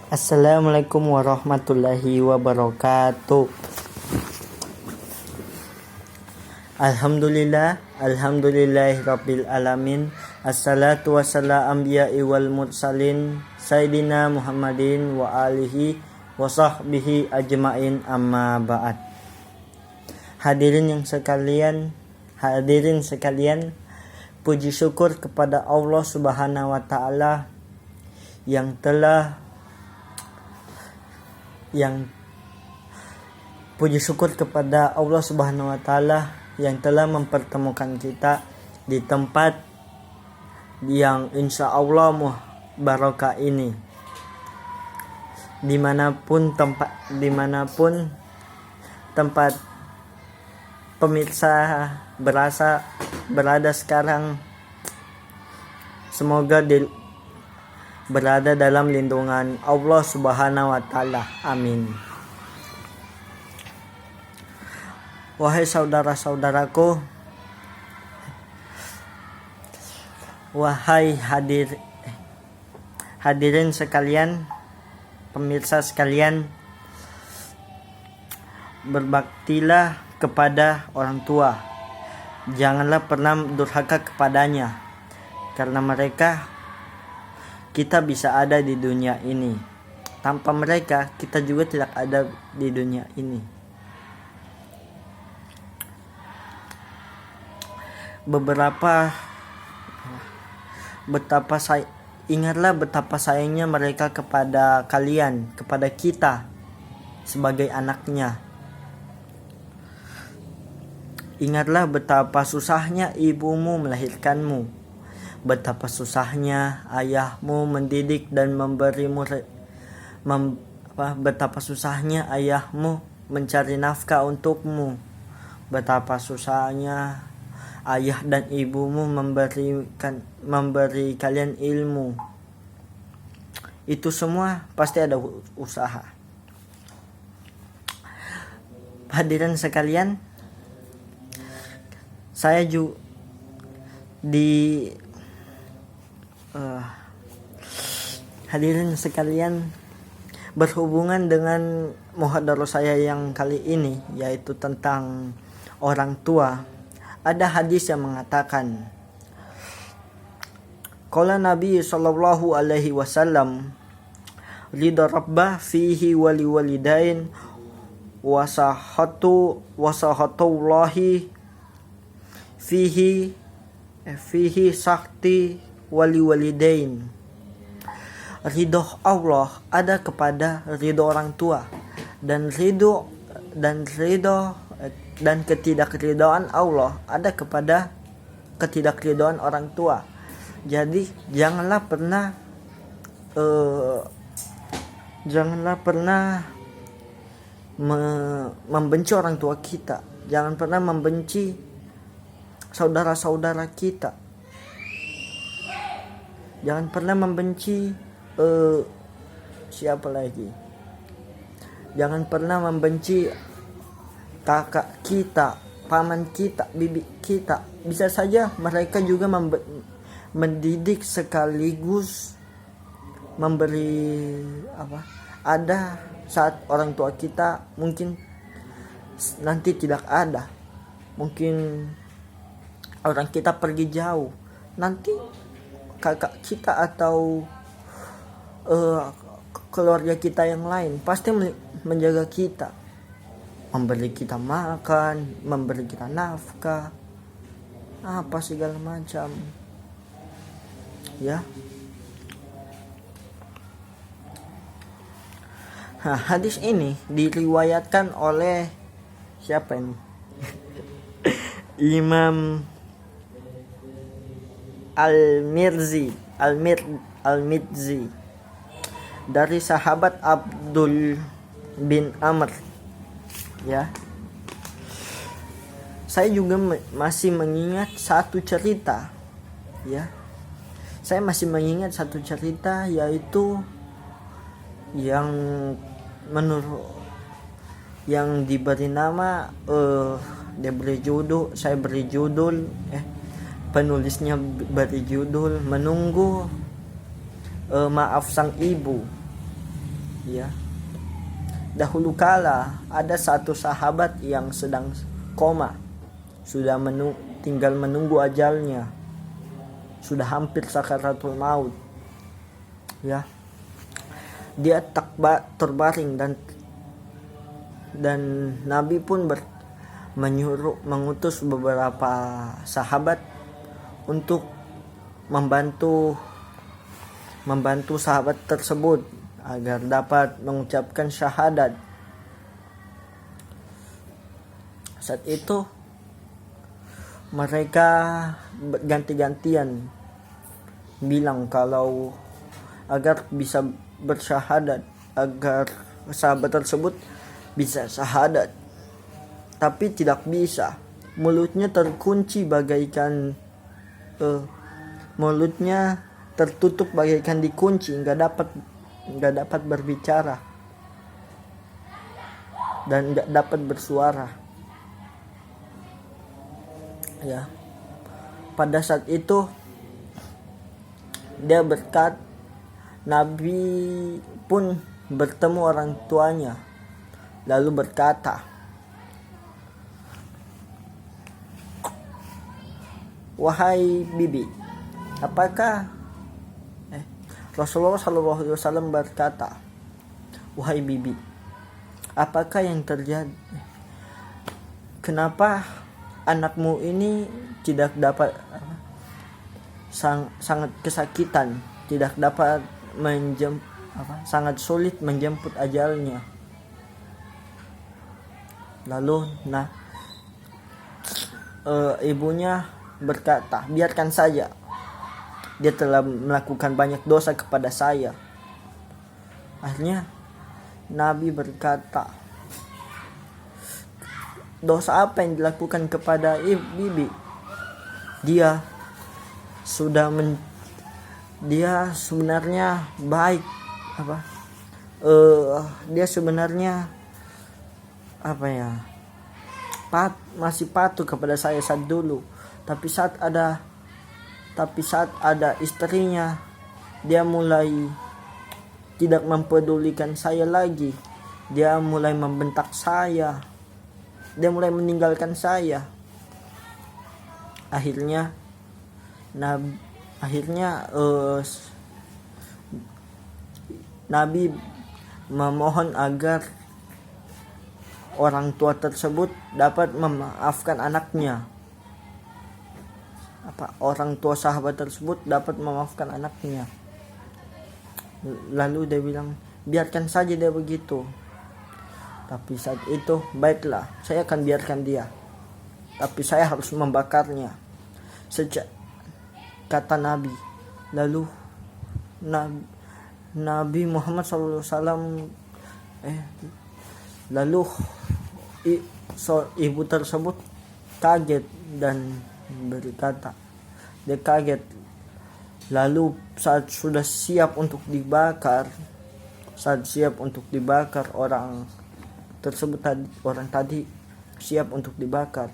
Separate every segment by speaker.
Speaker 1: Assalamualaikum warahmatullahi wabarakatuh. Alhamdulillahirabbil alamin. Assalatu wassalamu anbiya'i wal mursalin Sayyidina Muhammadin wa alihi wa sahbihi ajmain, amma ba'd. Hadirin sekalian, puji syukur kepada Allah Subhanahu wa taala puji syukur kepada Allah Subhanahu wa taala yang telah mempertemukan kita di tempat yang insya Allah barokah ini. Dimanapun tempat pemirsa berada sekarang, semoga berada dalam lindungan Allah Subhanahu wa taala. Amin. Wahai saudara-saudaraku, wahai hadirin sekalian, pemirsa sekalian, berbaktilah kepada orang tua. Janganlah pernah durhaka kepadanya, karena mereka kita bisa ada di dunia ini. Tanpa mereka, kita juga tidak ada di dunia ini. Ingatlah betapa sayangnya mereka kepada kalian, kepada kita sebagai anaknya. Ingatlah betapa susahnya ibumu melahirkanmu, betapa susahnya ayahmu mendidik dan memberimu betapa susahnya ayahmu mencari nafkah untukmu, betapa susahnya ayah dan ibumu memberi kalian ilmu. Itu semua pasti ada usaha. Hadirin sekalian, saya juga hadirin sekalian, berhubungan dengan muhadharah saya yang kali ini, yaitu tentang orang tua. Ada hadis yang mengatakan, qala Nabi sallallahu alaihi wasallam, ridha rabbah fihi wali walidain wasahatullahi fihi sakti wali walidain. Ridho Allah ada kepada ridho orang tua, dan ketidakridhoan Allah ada kepada ketidakridhoan orang tua. Jadi janganlah pernah membenci orang tua kita. Jangan pernah membenci saudara-saudara kita. Jangan pernah membenci siapa lagi? Jangan pernah membenci kakak kita, paman kita, bibi kita. Bisa saja mereka juga mendidik sekaligus memberi ada saat orang tua kita mungkin nanti tidak ada. Mungkin orang kita pergi jauh. Nanti kakak kita atau keluarga kita yang lain pasti menjaga kita, memberi kita makan, memberi kita nafkah, apa segala macam, ya. Nah, hadis ini diriwayatkan oleh siapa ini? Imam Al-Mizzi dari sahabat Abdul bin Amr, ya. Saya juga masih mengingat satu cerita, ya. Saya masih mengingat satu cerita, yaitu yang diberi nama penulisnya beri judul Menunggu Maaf Sang Ibu. Ya, dahulu kala ada satu sahabat yang sedang koma, sudah tinggal menunggu ajalnya, sudah hampir sakaratul maut. Ya, dia terbaring dan Nabi pun mengutus beberapa sahabat untuk membantu sahabat tersebut agar dapat mengucapkan syahadat. Saat itu mereka ganti-gantian bilang kalau agar bisa bersyahadat, agar sahabat tersebut bisa syahadat, tapi tidak bisa. Mulutnya terkunci bagaikan mulutnya tertutup bagaikan dikunci, nggak dapat berbicara dan nggak dapat bersuara. Ya, pada saat itu dia Nabi pun bertemu orang tuanya, lalu berkata, "Wahai bibi, apakah Rasulullah SAW berkata, "Wahai bibi, apakah yang terjadi? Kenapa anakmu ini tidak dapat sangat kesakitan, tidak dapat sangat sulit menjemput ajalnya?" Lalu ibunya berkata, "Biarkan saja. Dia telah melakukan banyak dosa kepada saya." Akhirnya Nabi berkata, "Dosa apa yang dilakukan kepada bibi? Dia sebenarnya baik, dia sebenarnya masih patuh kepada saya saat dulu, tapi saat ada istrinya, dia mulai tidak mempedulikan saya lagi. Dia mulai membentak saya. Dia mulai meninggalkan saya." Akhirnya Nabi memohon agar orang tua tersebut dapat memaafkan anaknya. Orang tua sahabat tersebut dapat memaafkan anaknya. Lalu dia bilang, "Biarkan saja dia begitu." Tapi saat itu, "Baiklah, saya akan biarkan dia. Tapi saya harus membakarnya," kata Nabi. Lalu Nabi Muhammad SAW ibu tersebut kaget dan berkata, dia kaget. Lalu saat sudah siap untuk dibakar, orang tersebut tadi siap untuk dibakar,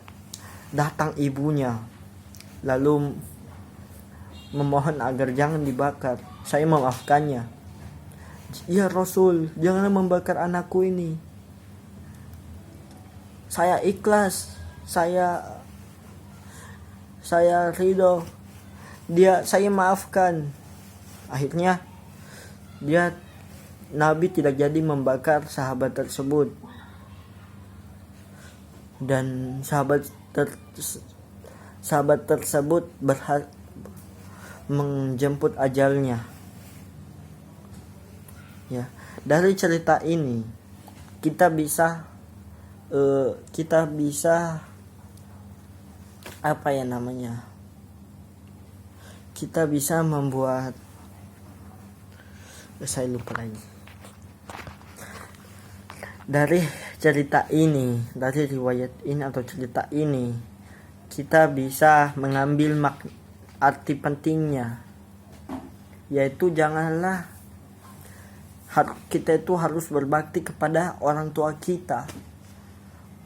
Speaker 1: datang ibunya lalu memohon agar jangan dibakar. "Saya memaafkannya. Ya Rasul, janganlah membakar anakku ini. Saya ikhlas, saya ridho. Saya maafkan." Akhirnya Nabi tidak jadi membakar sahabat tersebut, dan sahabat tersebut menjemput ajalnya. Ya, dari cerita ini kita bisa kita bisa membuat, saya lupa lagi. Dari riwayat ini atau cerita ini, kita bisa mengambil arti pentingnya, yaitu kita itu harus berbakti kepada orang tua kita,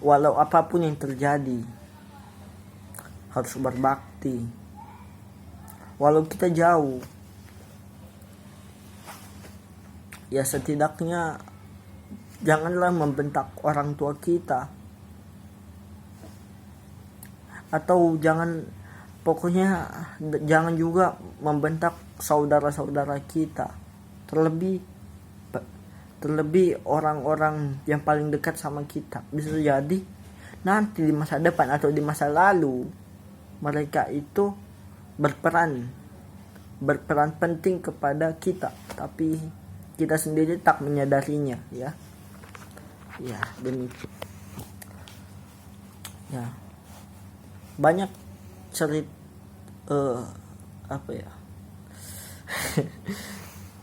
Speaker 1: walau apapun yang terjadi. Harus berbakti walau kita jauh. ya setidaknya janganlah membentak orang tua kita, atau pokoknya jangan juga membentak saudara-saudara kita, terlebih orang-orang yang paling dekat sama kita. Bisa jadi nanti di masa depan atau di masa lalu mereka itu berperan penting kepada kita, tapi kita sendiri tak menyadarinya, ya demikian. Ya, banyak cerita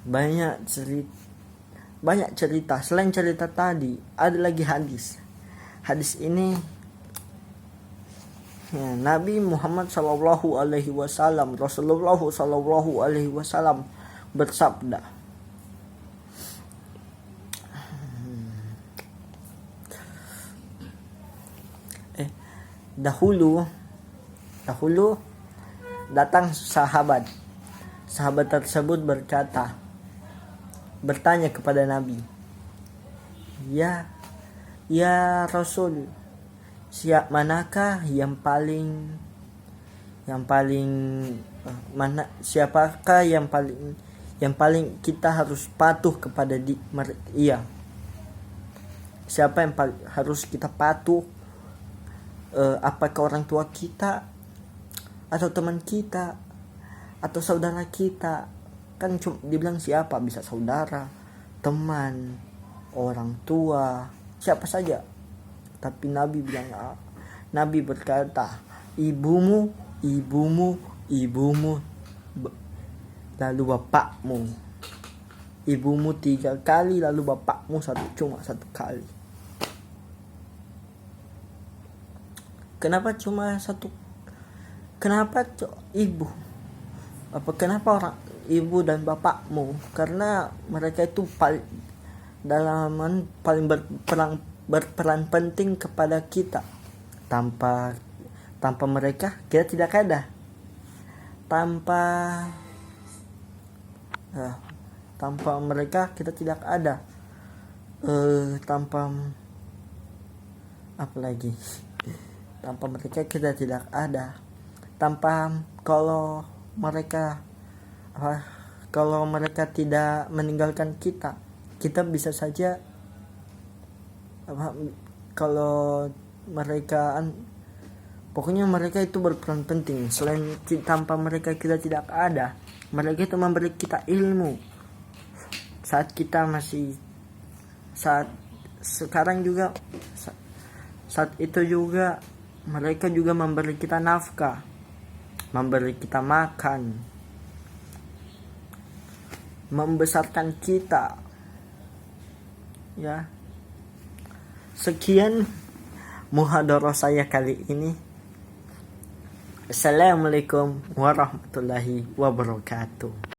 Speaker 1: banyak cerita. Selain cerita tadi, ada lagi hadis ini, ya, Nabi Muhammad Sallallahu Alaihi Wasallam, Rasulullah Sallallahu Alaihi Wasallam bersabda, dahulu datang sahabat tersebut bertanya kepada Nabi, ya Rasul, siapakah yang paling kita harus patuh kepada ia? Siapa yang harus kita patuh? Apakah orang tua kita, atau teman kita, atau saudara kita? Kan dibilang siapa, bisa saudara, teman, orang tua, siapa saja. Tapi Nabi berkata, ibumu, lalu bapakmu. Ibumu 3 kali, lalu bapakmu cuma 1 kali. Kenapa cuma 1? Kenapa ibu? Kenapa orang ibu dan bapakmu? Karena mereka itu paling berperan penting kepada kita. Tanpa mereka kita tidak ada. Tanpa mereka kita tidak ada. Tanpa mereka kita tidak ada. Kalau mereka tidak meninggalkan kita bisa saja, kalau mereka, pokoknya mereka itu berperan penting. Selain tanpa mereka kita tidak ada. Mereka itu memberi kita ilmu saat sekarang juga, saat itu juga mereka juga memberi kita nafkah, memberi kita makan, membesarkan kita. Ya. Sekian muhadarah saya kali ini. Assalamualaikum warahmatullahi wabarakatuh.